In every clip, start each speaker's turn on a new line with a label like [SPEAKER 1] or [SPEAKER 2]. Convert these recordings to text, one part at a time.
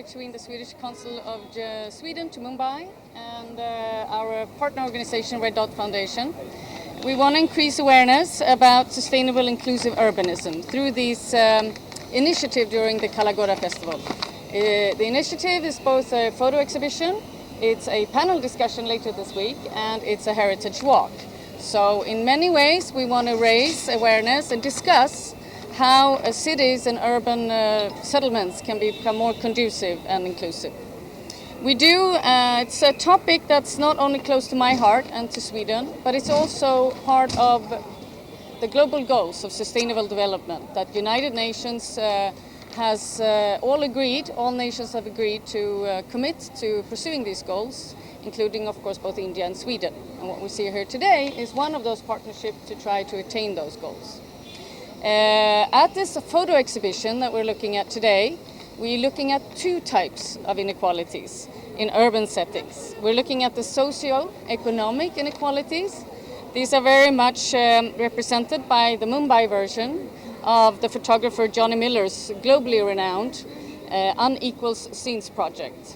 [SPEAKER 1] between the Swedish Council of Sweden to Mumbai and our partner organization Red Dot Foundation. We want to increase awareness about sustainable inclusive urbanism through this initiative during the KAGF Festival. The initiative is both a photo exhibition, it's a panel discussion later this week, and it's a heritage walk. So in many ways we want to raise awareness and discuss how cities and urban settlements can become more conducive and inclusive. We do, it's a topic that's not only close to my heart and to Sweden, but it's also part of the global goals of sustainable development that United Nations has all nations have agreed to commit to pursuing these goals, including of course both India and Sweden. And what we see here today is one of those partnerships to try to attain those goals. At this photo exhibition that we're looking at today, we're looking at two types of inequalities in urban settings. We're looking at the socio-economic inequalities. These are very much represented by the Mumbai version of the photographer Johnny Miller's globally renowned Unequal Scenes project.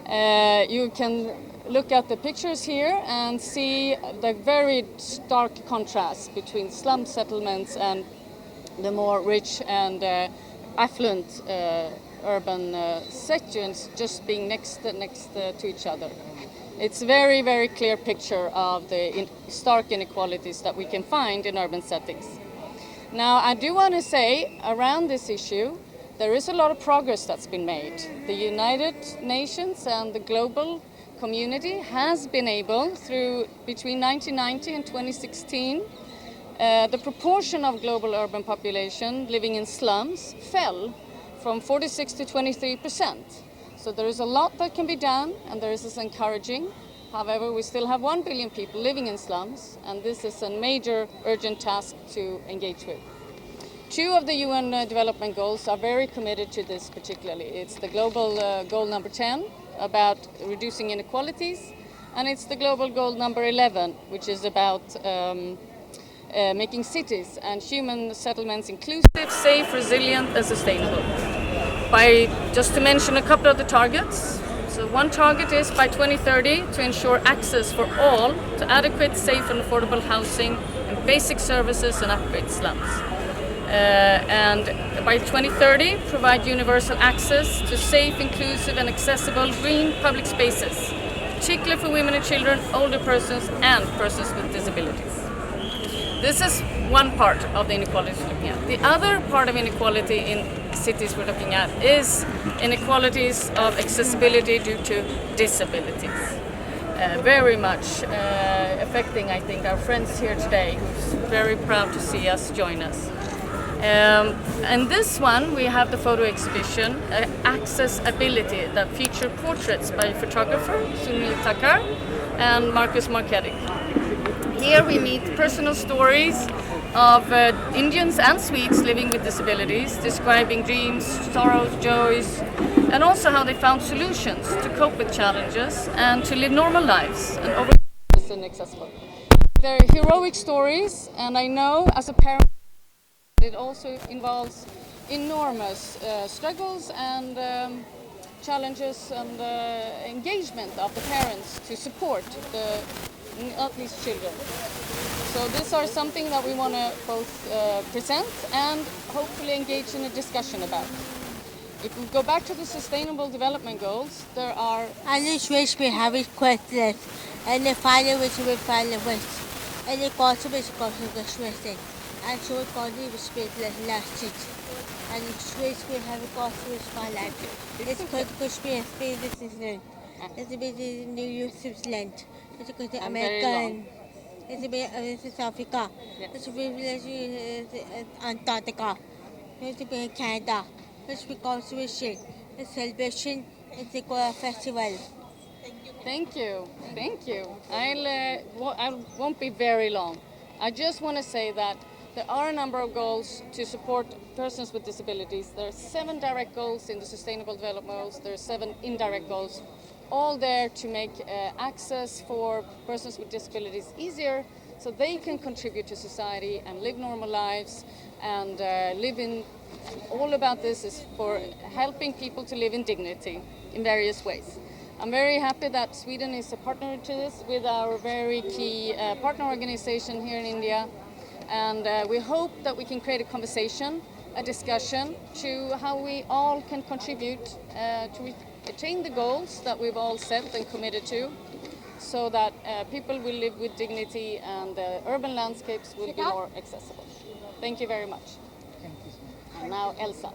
[SPEAKER 1] You can look at the pictures here and see the very stark contrast between slum settlements and the more rich and affluent urban sections just being next to each other. It's a very, very clear picture of the stark inequalities that we can find in urban settings. Now, I do want to say around this issue, there is a lot of progress that's been made. The United Nations and the global community has been able, through between 1990 and 2016, the proportion of global urban population living in slums fell from 46 to 23%. So there is a lot that can be done, and this is encouraging. However, we still have 1 billion people living in slums, and this is a major urgent task to engage with. Two of the UN development goals are very committed to this particularly. It's the global goal number 10 about reducing inequalities, and it's the global goal number 11, which is about making cities and human settlements inclusive, safe, resilient and sustainable. Just to mention a couple of the targets. So one target is by 2030 to ensure access for all to adequate, safe and affordable housing and basic services and upgrade slums. And by 2030 provide universal access to safe, inclusive and accessible green public spaces, particularly for women and children, older persons and persons with disabilities. This is one part of the inequalities we're looking at. The other part of inequality in cities we're looking at is inequalities of accessibility due to disabilities. Very much affecting, I think, our friends here today, who's very proud to see us join us. And this one, we have the photo exhibition, Accessibility, that feature portraits by photographer Sunil Thakkar and Marcus Marchetti. Here we meet personal stories of Indians and Swedes living with disabilities, describing dreams, sorrows, joys, and also how they found solutions to cope with challenges and to live normal lives and overcome this inaccessible. They're heroic stories, and I know as a parent it also involves enormous struggles and challenges and engagement of the parents to support not least children. So these are something that we want to both present and hopefully engage in a discussion about. If we go back to the Sustainable Development Goals, there are...
[SPEAKER 2] And this wish we have is questions, and the final wish we final wish, and the cost of the and so it can't even speak last it. And the wish we have a cost of my life. It's called Kushmi this is known. It's a bit in the use of land. It's a good American. It's a bit of South Africa. It's a bit Antarctica. It's a bit Canada. It's because we share a celebration. It's a festival.
[SPEAKER 1] Thank you. Thank you. I won't be very long. I just want to say that there are a number of goals to support persons with disabilities. There are 7 direct goals in the Sustainable Development Goals. There are 7 indirect goals, all there to make access for persons with disabilities easier so they can contribute to society and live normal lives and live in all about this is for helping people to live in dignity in various ways. I'm very happy that Sweden is a partner to this with our very key partner organization here in India, and we hope that we can create a conversation, a discussion to how we all can contribute to attain the goals that we've all set and committed to, so that people will live with dignity and urban landscapes will be more accessible. Thank you very much. And now Elsa.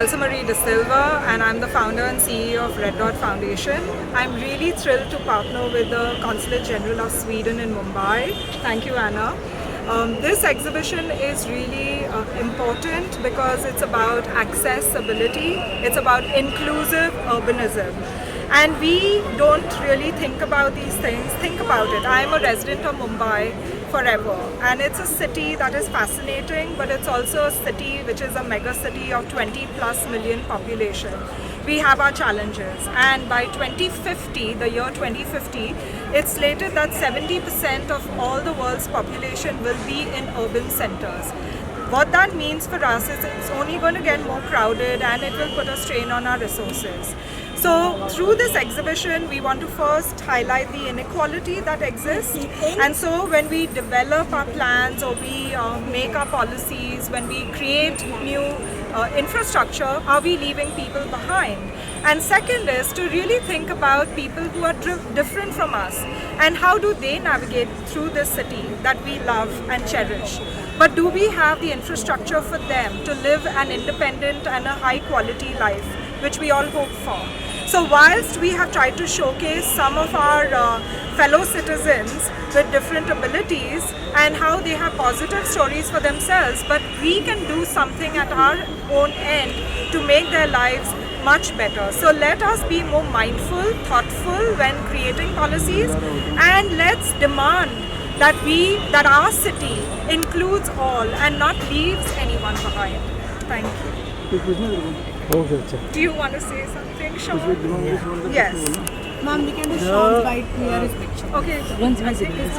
[SPEAKER 3] Elsa Marie De Silva, and I'm the founder and CEO of Red Dot Foundation. I'm really thrilled to partner with the Consulate General of Sweden in Mumbai. Thank you, Anna. This exhibition is really important because it's about accessibility, it's about inclusive urbanism. And we don't really think about these things. Think about it. I'm a resident of Mumbai forever, and it's a city that is fascinating, but it's also a city which is a mega city of 20+ million population. We have our challenges, and by 2050, the year 2050, it's slated that 70% of all the world's population will be in urban centers. What that means for us is it's only going to get more crowded, and it will put a strain on our resources. So through this exhibition, we want to first highlight the inequality that exists. And so when we develop our plans or we make our policies, when we create new infrastructure, are we leaving people behind? And second is to really think about people who are different from us and how do they navigate through this city that we love and cherish. But do we have the infrastructure for them to live an independent and a high quality life, which we all hope for? So whilst we have tried to showcase some of our fellow citizens with different abilities and how they have positive stories for themselves, but we can do something at our own end to make their lives much better. So let us be more mindful, thoughtful when creating policies, and let's demand that our city includes all and not leaves anyone behind. Thank you. Do you want to say something, Sean? Yes.
[SPEAKER 4] Ma'am, we can do Sean's bite near his picture.
[SPEAKER 3] Okay.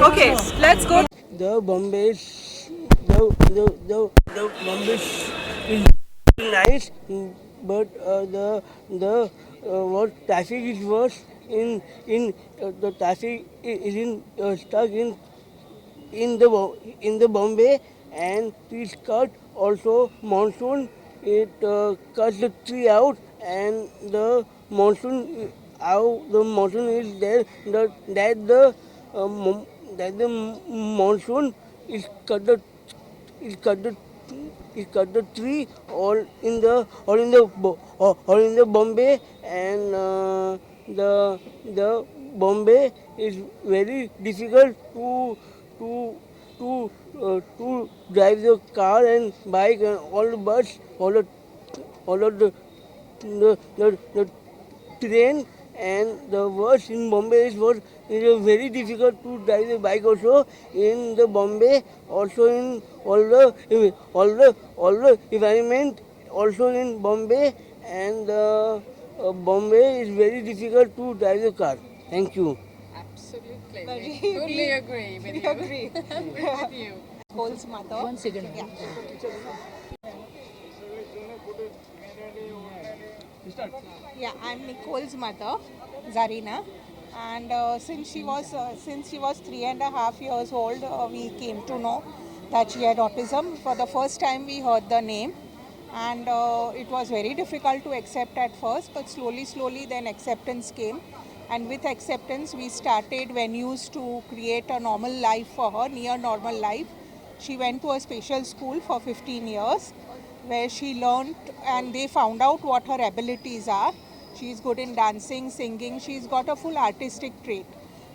[SPEAKER 3] Okay, let's go.
[SPEAKER 5] The Bombay is nice, but the what traffic is worse in the traffic is stuck in the Bombay, and this cut also monsoon. It cuts the tree out, and the monsoon is there. That the monsoon is cut the tree all in the Bombay, and the Bombay is very difficult to drive the car and bike and all the bus, all of the train, and the worst in Bombay is very difficult to drive the bike also in the Bombay, also in all the environment also in Bombay, and Bombay is very difficult to drive the car. Thank you.
[SPEAKER 1] Absolutely. We totally agree with you.
[SPEAKER 4] Agree.
[SPEAKER 1] With you.
[SPEAKER 4] Nicole's mother. 1 second. Yeah. Yeah, I'm Nicole's mother, Zarina, and since she was 3.5 years old, we came to know that she had autism. For the first time, we heard the name, and it was very difficult to accept at first, but slowly, then acceptance came. And with acceptance, we started venues to create a normal life for her, near normal life. She went to a special school for 15 years, where she learned, and they found out what her abilities are. She's good in dancing, singing. She's got a full artistic trait.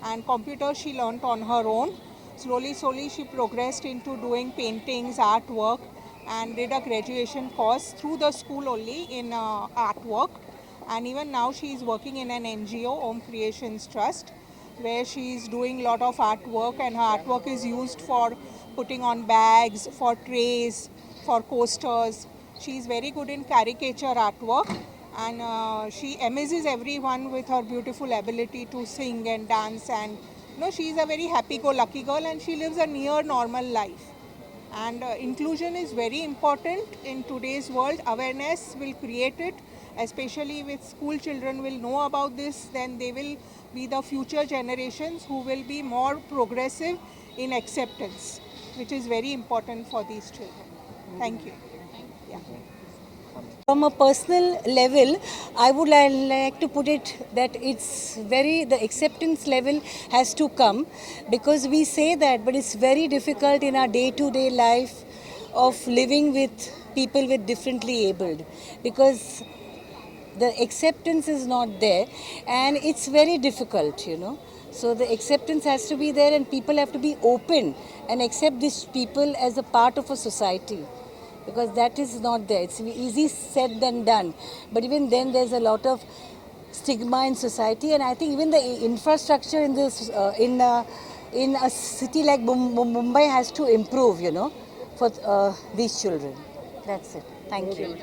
[SPEAKER 4] And computer she learned on her own. Slowly, she progressed into doing paintings, artwork, and did a graduation course through the school only in artwork. And even now she is working in an NGO, Home Creations Trust, where she is doing a lot of artwork, and her artwork is used for putting on bags, for trays, for coasters. She is very good in caricature artwork, and she amazes everyone with her beautiful ability to sing and dance, and she is a very happy-go-lucky girl, and she lives a near normal life. And inclusion is very important in today's world. Awareness will create it, especially with school children will know about this, then they will be the future generations who will be more progressive in acceptance, which is very important for these children. Thank you. Yeah.
[SPEAKER 6] From a personal level, I would like to put it that the acceptance level has to come, because we say that, but it's very difficult in our day-to-day life of living with people with differently abled, because the acceptance is not there and it's very difficult, So the acceptance has to be there and people have to be open and accept these people as a part of a society. Because that is not there. It's easy said than done. But even then there's a lot of stigma in society, and I think even the infrastructure in this in a city like Mumbai has to improve, for these children. That's it. Thank you.